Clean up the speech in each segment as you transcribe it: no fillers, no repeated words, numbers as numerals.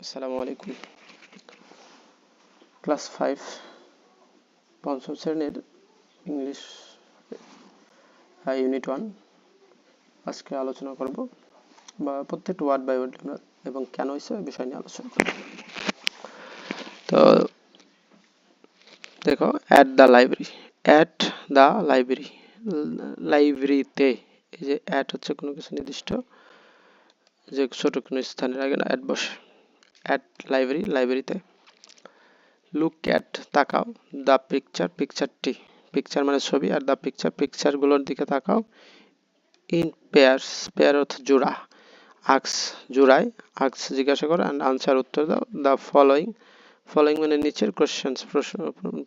আসসালামু আলাইকুম। ক্লাস 5 পঞ্চম শ্রেণীর ইংলিশ ইউনিট 1 আজকে আলোচনা করব বা প্রত্যেকটা ওয়ার্ড বাই ওয়ার্ড আমরা এবং কেন হয়েছে এই বিষয় নিয়ে আলোচনা করব। তো দেখো, at the library, at the library, লাইব্রেরিতে, এই যে অ্যাট হচ্ছে কোনো কিছু নির্দিষ্ট যে ছোট কোনো স্থানের আগে অ্যাট বসে। অ্যাট লাইব্রেরি, লাইব্রেরিতে। লুক অ্যাট, তাকাও। দ্য পিকচার, পিকচারটি, পিকচার মানে ছবি, আর দ্য পিকচার, পিকচারগুলোর দিকে তাকাও। ইন পেয়ার্স, পেয়ার অর্থ জোড়া। আক্স, জোড়ায়। আক্স জিজ্ঞাসা করো, অ্যান্ড আনসার উত্তর দাও। দ্য ফলোয়িং, ফলোয়িং মানে নিচের কোশ্চেন্স,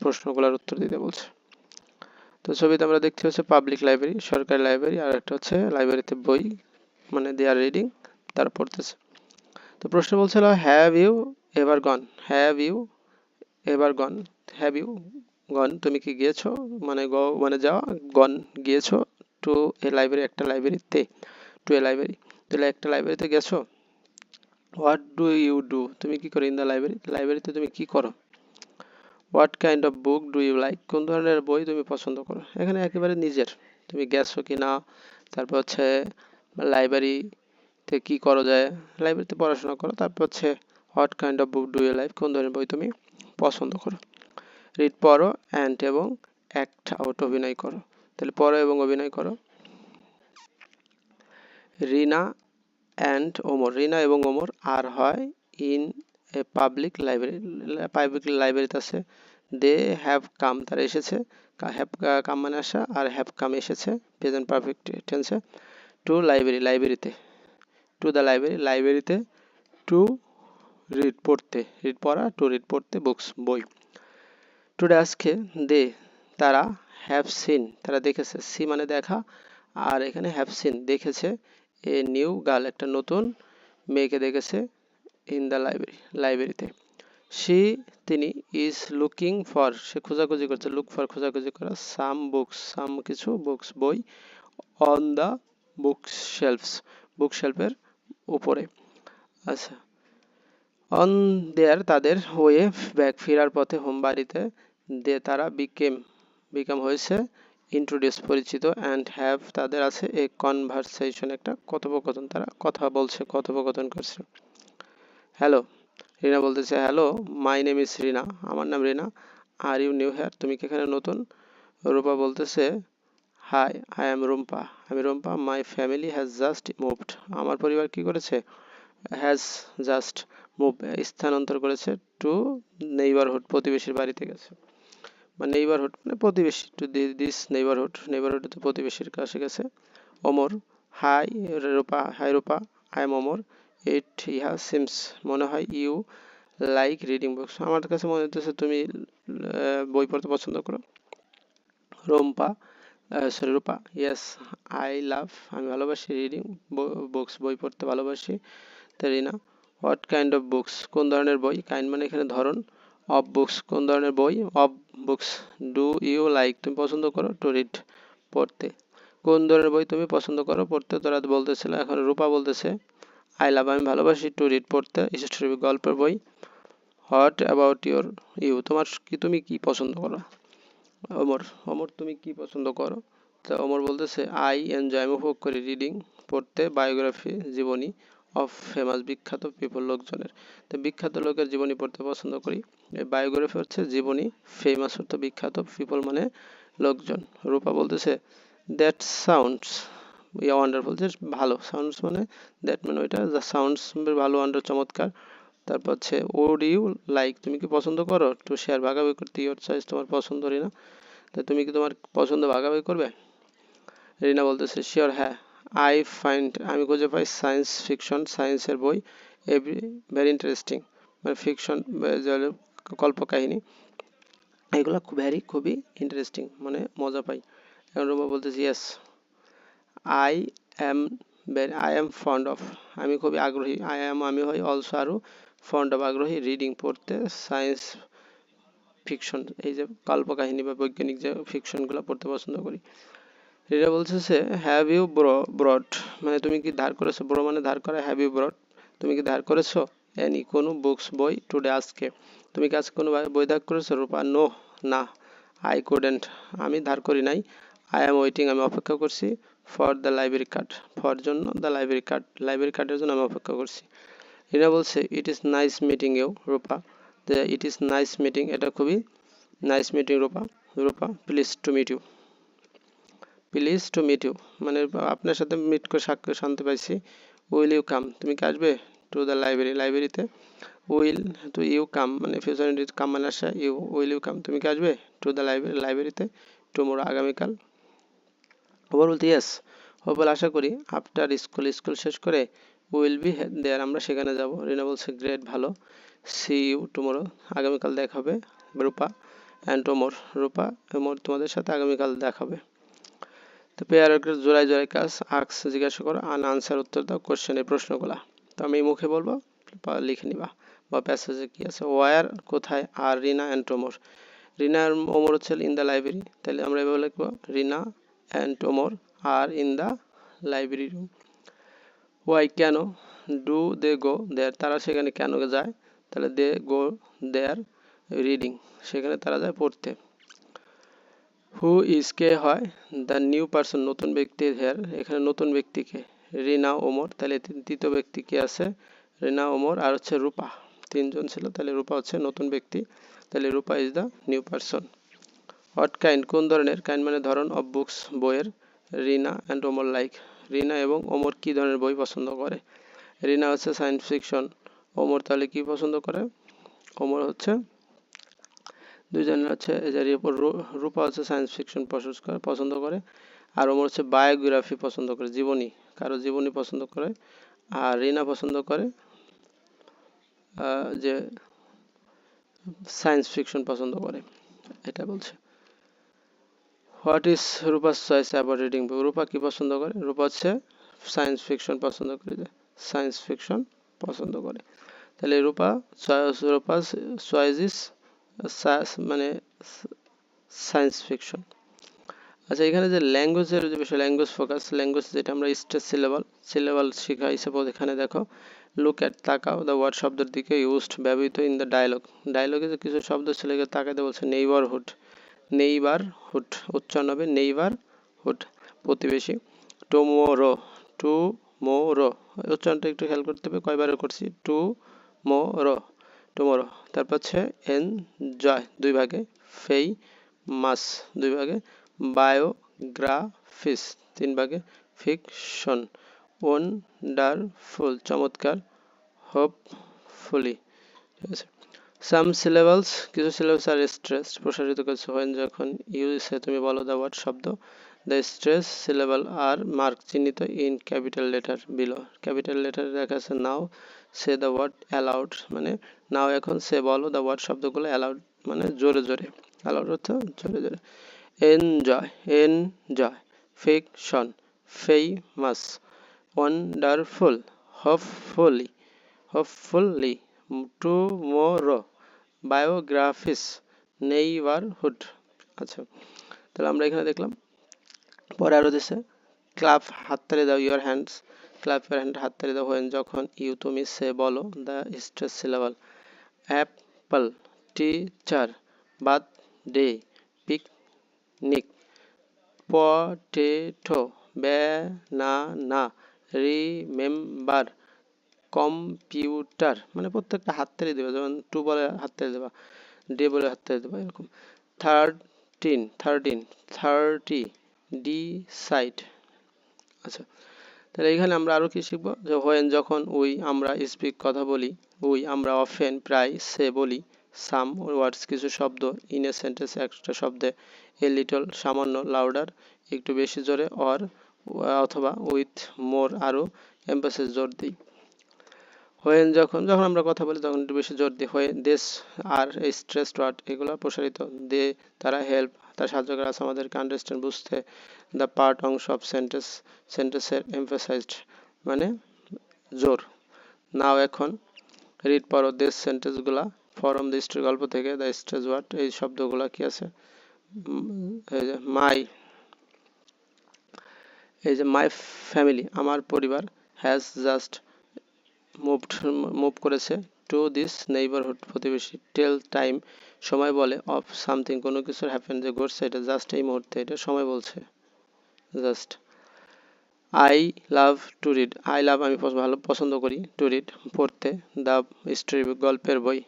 প্রশ্নগুলোর উত্তর দিতে বলছে। তো ছবিতে আমরা দেখতে হচ্ছে পাবলিক লাইব্রেরি, সরকারি লাইব্রেরি, আর একটা হচ্ছে লাইব্রেরিতে বই মানে দে আর রিডিং, তারা পড়তেছে। তো প্রশ্ন বলছিল have you ever gone, have you ever gone, have you gone, তুমি কি গিয়েছো, মানে গো মানে যাওয়া, গন গিয়েছো, টু এ লাইব্রেরি, একটা লাইব্রেরিতে, টু এ লাইব্রেরি, তাহলে একটা লাইব্রেরিতে গেছো। হোয়াট ডু ইউ ডু, তুমি কি করো, ইন দ্য লাইব্রেরি, লাইব্রেরিতে তুমি কি করো। What kind of book do you like, কোন ধরনের বই তুমি পছন্দ করো। এখানে একেবারে নিজের, তুমি গেছো কি না, তারপর হচ্ছে লাইব্রেরিতে কি করো যায়, লাইব্রেরিতে পড়াশোনা করো, তারপর হচ্ছে what kind of book do you like, কোন ধরনের বই তুমি পছন্দ করো। রিড, পড়ো, অ্যান্ড এবং অ্যাক্ট আউট, অভিনয় করো। তাহলে পড়ো এবং অভিনয় করো। রিনা অ্যান্ড ওমর, রিনা এবং ওমর আর হয় in a public library, public লাইব্রেরিতে আছে। দে হ্যাভ কাম, তারা এসেছে, হ্যাভ কাম মানে আসা, আর হ্যাভ কাম এসেছে প্রেজেন্ট পারফেক্ট টেন্সে। টু লাইব্রেরি, লাইব্রেরিতে, টু দ্য লাইব্রেরি, লাইব্রেরিতে। টু রিড, পড়তে, রিড পড়া, টু রিড পড়তে, বুকস বই। টুডে আজকে, দে তারা, হ্যাভ সিন তারা দেখেছে, সি মানে দেখা, আর এখানে হ্যাভ সিন দেখেছে, এ নিউ গার্ল একটা নতুন মেয়েকে দেখেছে, ইন দ্য লাইব্রেরি লাইব্রেরিতে। সি তিনি, ইজ লুকিং ফর সে খোঁজাখুঁজি করছে, লুক ফর খোঁজাখুঁজি করা, সাম বুকস সাম কিছু, বুকস বই, অন দ্য বুক শেলফস বুক শেলফের উপরে। আচ্ছা, অন দেয়ার তাদের, ওয়ে ব্যাক ফেরার পথে, হোম বাড়িতে, দে তারা, বিকেম হয়েছে, ইন্ট্রোডিউস পরিচিত, অ্যান্ড হ্যাভ তাদের আছে, এ কনভারসেশন একটা কথোপকথন, তারা কথা বলছে, কথোপকথন করছে। হ্যালো, রিনা বলতেছে হ্যালো, মাই নেম ইজ রিনা, আমার নাম রিনা। আর ইউ নিউ হেয়ার, তুমি কি এখানে নতুন। রূপা বলতেছে হাই, আই এম রুম্পা, আমি Rumpa. My family has just moved, আমার পরিবার কি করেছে, হ্যাজ জাস্ট মুভ স্থানান্তর করেছে, টু নেইবারহুড প্রতিবেশীর বাড়িতে গেছে, বা নেইবারহুড মানে প্রতিবেশী, টু দিস নেইবারহুড, নেইবারহুড তো প্রতিবেশীর কাছে গেছে। Omar, hi Rupa, hi Rupa, I am Omar. It ইহা সিমস মনে হয়, ইউ লাইক রিডিং বুকস, আমার কাছে মনে হচ্ছে তুমি বই পড়তে পছন্দ করো। Rumpa, sorry Rupa, yes I love, আমি ভালোবাসি, রিডিং বুকস বই পড়তে ভালোবাসি। রিনা, হোয়াট কাইন্ড অফ বুকস, কোন ধরনের বই, কাইন্ড মানে এখানে ধরন, অফ বুকস কোন ধরনের বই, of books. Do you like তুমি পছন্দ করো, টু রিড পড়তে, কোন ধরনের বই তুমি পছন্দ করো পড়তে, তোরা বলতেছিল। এখন রূপা বলতেছে আই লাভ আমি ভালোবাসি, টু রিড পড়তে, স্টোরি গল্পের বই। হোয়াট অ্যাবাউট ইউর, ইউ তোমার কি, তুমি কি পছন্দ করো। ওমর, ওমর তুমি কি পছন্দ করো। তা ওমর বলতেছে আই এনজয় আমি উপভোগ করি, রিডিং পড়তে, বায়োগ্রাফি জীবনী, অফ ফেমাস বিখ্যাত পিপল লোকজনের। তো বিখ্যাত লোকের জীবনী পড়তে পছন্দ করি। বায়োগ্রাফি হচ্ছে জীবনী, ফেমাস অর্থ বিখ্যাত, পিপল মানে লোকজন। রূপা বলতেছে দ্যাট সাউন্ডস ইয়া ওয়ান্ডারফুল, যে ভালো, সাউন্ডস মানে দ্যাট মানে ওইটা, যা সাউন্ডস ভালো, ওয়ান্ডার চমৎকার। তারপর হচ্ছে ওড ইউ লাইক তুমি কি পছন্দ করো, টু শেয়ার ভাগাভাগি করতে, ইয়োর চয়েস তোমার পছন্দ, রিনা তা তুমি কি তোমার পছন্দ ভাগাভাগি করবে। রিনা বলতেছে শিওর হ্যাঁ। আই ফাইন্ড আমি খুঁজে পাই সায়েন্স ফিকশন সায়েন্সের বই এভরি ভেরি ইন্টারেস্টিং, মানে ফিকশন কল্পকাহিনী এগুলো খুবই ইন্টারেস্টিং মানে মজা পাই। এখন রুমা বলতেছে yes I M I am fond of আমি খুবই আগ্রহী, আমি হই অলসো আরও ফন্ড অফ আগ্রহী, রিডিং পড়তে, সায়েন্স ফিকশন এই যে কল্পকাহিনী বা বৈজ্ঞানিক যে ফিকশনগুলো পড়তে পছন্দ করি। রিনা বলছে হ্যাভ ইউ ব্রড মানে তুমি কি ধার করেছো, ব্রো মানে ধার করা, হ্যাভ ইউ ব্রড তুমি কি ধার করেছো, এনি কোনো বুকস বই টুডে আজকে। তুমি কি আজকে কোনো বই ধার করেছো? রূপা নো, না। আই কুডেন্ট, আমি ধার করি নাই। আই এম ওয়েটিং, আমি অপেক্ষা করছি। For the library card, for জন্য, দ্য লাইব্রেরি কার্ডের জন্য আমি অপেক্ষা করছি। রিনা বলছে it is nice meeting you Rupa, যে ইট ইজ নাইস মিটিং, এটা খুবই nice meeting Rupa. Rupa please to meet you, please to meet you মানে আপনার সাথে মিট করে সাক্ষাৎ শান্তি পাইছি। উইল ইউ কাম, তুমি কি আসবে? টু দ্য লাইব্রেরিতে। উইল টু ইউ কাম মানে ফিউচার ইন্ডিট, কাম মানে আসা, ইউ উইল ইউ কাম, তুমি কি আসবে? টু দ্য লাইব্রেরিতে টুমোরো, আগামীকাল। ওভার বলতে ইয়েস, ও বলে আশা করি। আফটার স্কুল শেষ করে উইল বি দেয়ার, আমরা সেখানে যাব। রিনা বলছে গ্রেট, ভালো। সি ইউ টুমোরো, আগামীকাল দেখা হবে। রূপা অ্যান্ড ওমর, রূপা ওমর তোমাদের সাথে আগামীকাল দেখাবে। তো পেয়ার জোড়ায় জোড়ায় কাজ, আক্স জিজ্ঞাসা করো, আনসার উত্তর দাও কোশ্চেনের প্রশ্নগুলা। তো আমি মুখে বলবো, লিখে নিবা বা প্যাসেজে কি আছে। ওয়ার কোথায়, আর রিনা অ্যান্ড ওমর। রিনা আর ওমর হচ্ছে ইন দ্য লাইব্রেরি, তাহলে আমরা এভাবে লিখবো Rina and Omar are in the library room. Why কেন, ডু দে গো দেয়ার, তারা সেখানে কেন যায়, তাহলে দে গো দেয়ার রিডিং, সেখানে তারা যায় পড়তে। হু ইজ কে হয়, দ্য নিউ পার্সন নতুন ব্যক্তি, হেয়ার এখানে নতুন ব্যক্তিকে। রিনা ওমর, তাহলে তৃতীয় ব্যক্তি কে আছে, রিনা ওমর আর হচ্ছে রূপা, তিনজন ছিল, তাহলে রূপা হচ্ছে নতুন ব্যক্তি, তাহলে Rupa is the new person. What kind, কোন ধরনের, কাইন্ড মানে ধরন, অফ বুকস বইয়ের, রিনা অ্যান্ড ওমর লাইক, রিনা এবং ওমর কি ধরনের বই পছন্দ করে। রিনা হচ্ছে সায়েন্স ফিকশন, ওমর তাহলে কি পছন্দ করে, ওমর হচ্ছে দুইজনের হচ্ছে রূপা হচ্ছে সায়েন্স ফিকশন পছন্দ করে, আর ওমর হচ্ছে বায়োগ্রাফি পছন্দ করে, জীবনী, কারো জীবনী পছন্দ করে। আর রিনা পছন্দ করে যে সায়েন্স ফিকশন পছন্দ করে, এটা বলছে। What is Rupa's choice about reading book, Rupa কি পছন্দ করে, রূপা হচ্ছে সায়েন্স ফিকশন পছন্দ করে, সায়েন্স ফিকশন পছন্দ করে। তাহলে রূপাস চয়েস ইজ মানে সায়েন্স ফিকশন। আচ্ছা, এখানে যে ল্যাঙ্গুয়েজের যে বিষয়, ল্যাঙ্গুয়েজ ফোকাস, ল্যাঙ্গুয়েজ যেটা আমরা স্টেজ সিলেবাল শেখা হিসেবে এখানে দেখো, লুক অ্যাট তাকাও, দ্য ওয়ার্ড শব্দের দিকে, ইউজড ব্যবহৃত, ইন দ্য ডায়লগে যে কিছু শব্দ ছিল তাকাতে বলছে, নেইবারহুড উচ্চারণ হবে নেইবারহুড, প্রতিবেশী। টুমোরো, টুমোরো উচ্চারণটা একটু খেয়াল করতে হবে, কয়বারে করছি, টুমোরো। তারপর হচ্ছে এনজয় দুই ভাগে, ফেমাস দুই ভাগে, বায়োগ্রাফিস তিন ভাগে, ফিকশন, ওয়ান্ডারফুল চমৎকার, হোপফুলি, ঠিক আছে। সাম সিলেবালস কিছু সিলেবাস আর স্ট্রেস প্রসারিত করছে, হোয়েন যখন, ইউজে তুমি বলো, দ্য ওয়ার্ড শব্দ, the stress syllable are mark চিহ্নিত, in capital letter below, capital letter দেখা আছে। Now say the word aloud মানে নাও এখন সে বলো, দ্য ওয়ার্ড শব্দগুলো, অ্যালাউড মানে জোরে জোরে, অ্যালাউড অর্থ জোরে জোরে। Enjoy, fiction, famous, wonderful, hopefully, tomorrow, biographies, neighbourhood. আচ্ছা, তাহলে আমরা এখানে দেখলাম। পরে আরো দিছে, ক্লাব হাততালি দাও, your hands, club your hand হাততালি দাও, হোয়েন যখন, ইউ তুমি, সে বলো, the stress syllable, Apple, teacher, birthday, picnic, potato, banana, remember, computer, মানে প্রত্যেকটা হাততালি দেবে, যেমন টু বলে হাততালি দেবা, ডে বলে হাততালি দেবা, এরকম। Thirty, decide. আচ্ছা, তাহলে এখানে আমরা আরো কি শিখবো, যে হোয়েন যখন, উই আমরা, স্পিক কথা বলি, উই আমরা, অফেন প্রায়, সে বলি, সাম ওয়ার্ডস কিছু শব্দ, ইন এ সেন্টেন্স একটা শব্দে, এ লিটল সামান্য, লাউডার একটু বেশি জোরে, অর অথবা, উইথ মোর আরো, এমফাসিস জোর দিই। হোয়েন যখন আমরা কথা বলি তখন একটু বেশি জোর দিই। হোয়েন দেশ আর স্ট্রেসড ওয়ার্ড এগুলো প্রসারিত, দে তারা, হেল্প তার সাহায্য করে আছে আমাদেরকে, আন্ডারস্ট্যান্ড বুঝতে, দ্য পার্ট অংশ অফ সেন্টেন্সের, এমফাসাইজড মানে জোর। নাও এখন, রিড পড়ো, দেশ সেন্টেন্সগুলা, ফরম দ্য স্টোরি গল্প থেকে, দ্য স্ট্রেস ওয়ার্ড এই শব্দগুলা কি আছে, এই যে মাই ফ্যামিলি আমার পরিবার, হ্যাজ জাস্ট মুভ করেছে টু দিস নেইবারহুড, প্রতিবেশী। টেল টাইম, সময় বলে, অফ সামথিং, কোনো কিছুর হ্যাপেন যে ঘটছে, এটা জাস্ট এই মুহূর্তে, এটা সময় বলছে just. I love to read, I love আমি ভালো পছন্দ করি, টু রিড পড়তে, দ্য স্টোরি বুক গল্পের বই।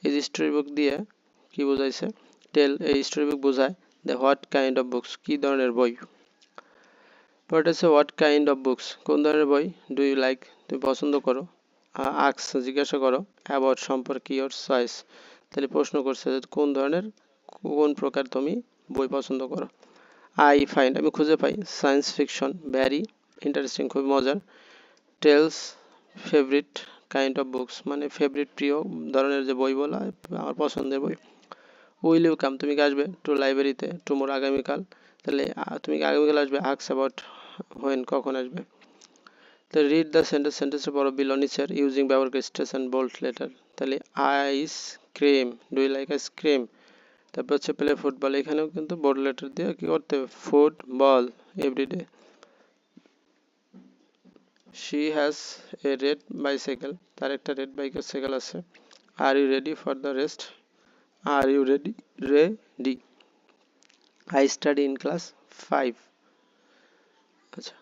এই স্টোরি বুক দিয়ে কি বোঝাইছে? টেল এই স্টোরি বুক বোঝায় the what kind of books, কি ধরনের বই। পরেরটা হচ্ছে হোয়াট কাইন্ড অফ বুকস, কোন ধরনের বই। ডু ইউ লাইক, তুমি পছন্দ করো। আক্স, জিজ্ঞাসা করো। অ্যাবাউট, সম্পর্কে। ইয়োর চয়েস, তাহলে প্রশ্ন করছে যে কোন ধরনের, কোন প্রকার তুমি বই পছন্দ করো। আই ফাইন্ড, আমি খুঁজে পাই, সায়েন্স ফিকশন ভ্যারি ইন্টারেস্টিং, খুব মজার। Tells favourite kind of books, মানে ফেভারিট প্রিয় ধরনের যে বই বলা, আমার পছন্দের বই। উইল ইউ কাম, তুমি কি আসবে, টু লাইব্রেরিতে, টুমোর আগামীকাল, তাহলে তুমি কি আগামীকাল আসবে। আক্স অ্যাবাউট হোয়েন, কখন আসবে। তো রিড দ্য সেন্টেন্স, সেন্টেন্সের পর বিলো নিচের ইউজিং ব্যবহার করে স্ট্রেস অ্যান্ড বোল্ড লেটার, তাহলে ice cream, do you like ice cream. তারপর হচ্ছে প্লে ফুটবল, এখানেও কিন্তু বোল্ড লেটার দিয়ে কি করতে হবে, football everyday. She has a red bicycle, তার একটা রেড বাইসাইকেল আছে। Are you ready for the rest, are you ready, ready. I study in class 5। আচ্ছা,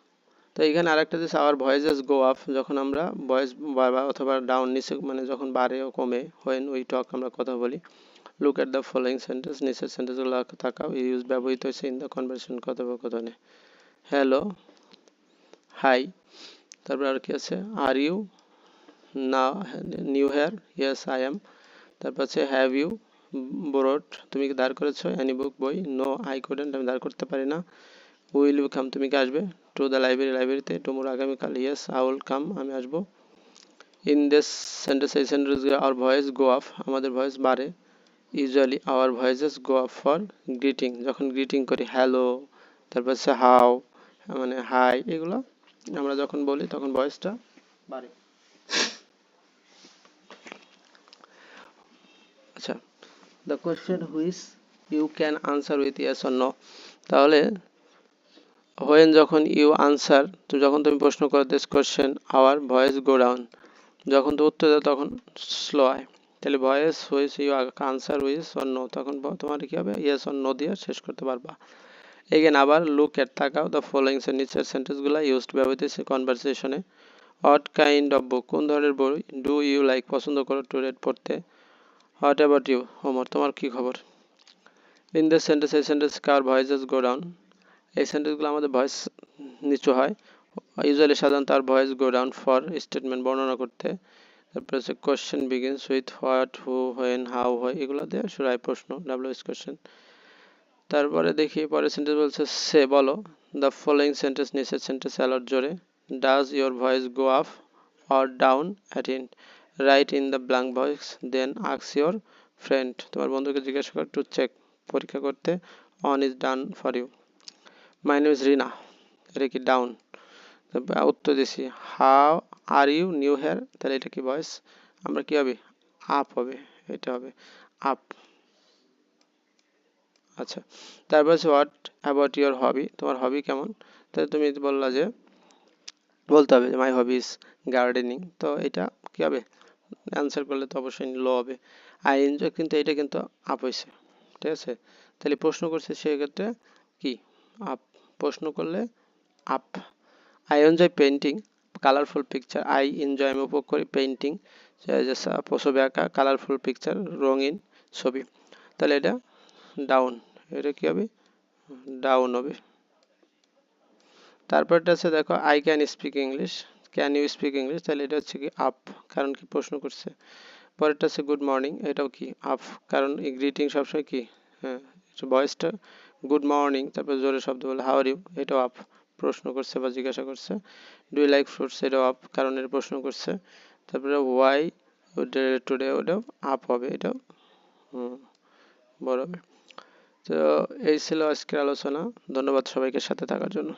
তো এখানে আরেকটা দিচ্ছে আওয়ার ভয়েসেস গো আপ, যখন আমরা ভয়েস বাড়বা অথবা ডাউন নিচে, মানে যখন বাড়ে ও কমে, হোয়েন উই টক, আমরা কথা বলি। Look at the following sentence, নিচের সেন্টেন্সগুলো তাকাও, ইউজ ব্যবহৃত হয়েছে ইন দ্য কনভারসেশন, কথোপকথনে। হ্যালো, হাই, তারপর আর কি আছে, আর ইউ না new here, yes I am. তারপর আছে হ্যাভ ইউ বোরড, তুমি কি দাঁড় করেছো, অ্যানি বুক, বই। নো আই কুডেন্ট, আমি দাঁড় করতে পারি না। উইল ইউ কাম, তুমি কি আসবে, টু দ্য লাইব্রেরি, লাইব্রেরিতে। টুমোর, আগামীকাল। ইয়েস আই উইল কাম, আমি আসবো। ইন দিস সেন্টেন্স, এই sentence our voice go up, আমাদের ভয়েস বাড়ে। Usually our voices go up for greeting, যখন গ্রিটিং করি, হ্যালো, তারপর হচ্ছে হাউ, মানে হাই, এগুলো আমরা যখন বলি তখন ভয়েসটা বাড়ে। আচ্ছা, the question which you can answer with yes or no, তাহলে হোয়েন যখন ইউ আনসার, তো যখন তুমি প্রশ্ন করো this question, our voice go down, যখন তো উত্তর দাও তখন স্লো হয়। তাহলে voice which you answer with or no, তখন তোমার কি হবে, ইয়েস অর নো দিয়ে শেষ করতে পারবা। এগেন আবার লুক এট, তাকাও, দ্য ফলোয়িং নিচের সেন্টেন্সগুলো ইউজড ব্যবহৃত হয়েছে কনভারসেশনে। হোয়াট কাইন্ড অফ বুক, কোন ধরনের বই। ডু ইউ লাইক, পছন্দ করো, টু রিড, পড়তে। হোয়াট অ্যাবাউট ইউ, হোমর, তোমার কি খবর। ইন দ্য সেন্টেন্স, এই সেন্টেন্স কার ভয়েসেস গো ডাউন, এই সেন্টেন্সগুলো আমাদের ভয়েস নিচু হয়। ইউজুয়ালি, সাধারণত our voice go down for statement, বর্ণনা করতে। তারপরে হচ্ছে question begins with what, who, when, how, হয়, এগুলো দিয়ে শুরু হয় প্রশ্ন, ডাব্লিউএস কোয়েশ্চেন। তারপরে দেখি পরের সেন্টেন্স বলছে সে, বলো। দ্য ফলোয়িং সেন্টেন্স, নিচের সেন্টেন্স অ্যালট জোরে। Does your voice go up or down at end, write in the blank box, then ask your friend, তোমার বন্ধুকে জিজ্ঞাসা কর, টু চেক, পরীক্ষা করতে। One is done for you. My name is Rina, এটা কি ডাউন। উত্তর দিছি how are you new here, তাহলে এটা কি ভয়েস, আমরা কি হবে, আপ হবে, এটা হবে আপ। আচ্ছা, তারপর হচ্ছে হোয়াট অ্যাবাউট ইয়োর হবি, তোমার হবি কেমন, তাহলে তুমি বললা যে, বলতে হবে যে মাই হবি ইজ গার্ডেনিং, তো এটা কি হবে, অ্যান্সার করলে তো অবশ্যই লো হবে। আই এনজয়, কিন্তু এটা কিন্তু আপ হয়েছে, ঠিক আছে। তাহলে প্রশ্ন করছে সেক্ষেত্রে কি আপ, প্রশ্ন করলে up. I enjoy painting colourful picture, I enjoy, আমি উপভোগ করি, পেন্টিং ছবি আঁকা, কালারফুল পিকচার, রঙিন ছবি, তাহলে এটা ডাউন, এটা কি হবে, ডাউন হবে। তারপরটা আছে দেখো, I can speak English, can you speak English, তাহলে এটা হচ্ছে কি আপ, কারণ কি প্রশ্ন করছে। পরেরটা আছে গুড মর্নিং, এটাও কি আপ, কারণ গ্রিটিং সবসময় কি, হ্যাঁ, ভয়েসটা গুড মর্নিং, তারপর জোরে শব্দ বলে হাউ আর ইউ, এটাও আপ, প্রশ্ন করছে বা জিজ্ঞাসা করছে। ডু ইউ লাইক ফ্রুটস, এটাও আপ, কারণ এর প্রশ্ন করছে। তারপরে ওয়াই টুডে, ওটাও আপ হবে, এটাও বড় হবে। তো এই ছিল আজকের আলোচনা, ধন্যবাদ সবাইকে সাথে থাকার জন্য।